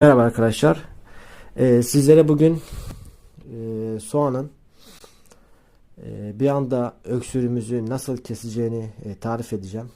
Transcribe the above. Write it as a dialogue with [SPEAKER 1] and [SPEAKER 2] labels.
[SPEAKER 1] Merhaba arkadaşlar. Sizlere bugün soğanın bir anda öksürüğümüzü nasıl keseceğini tarif edeceğim.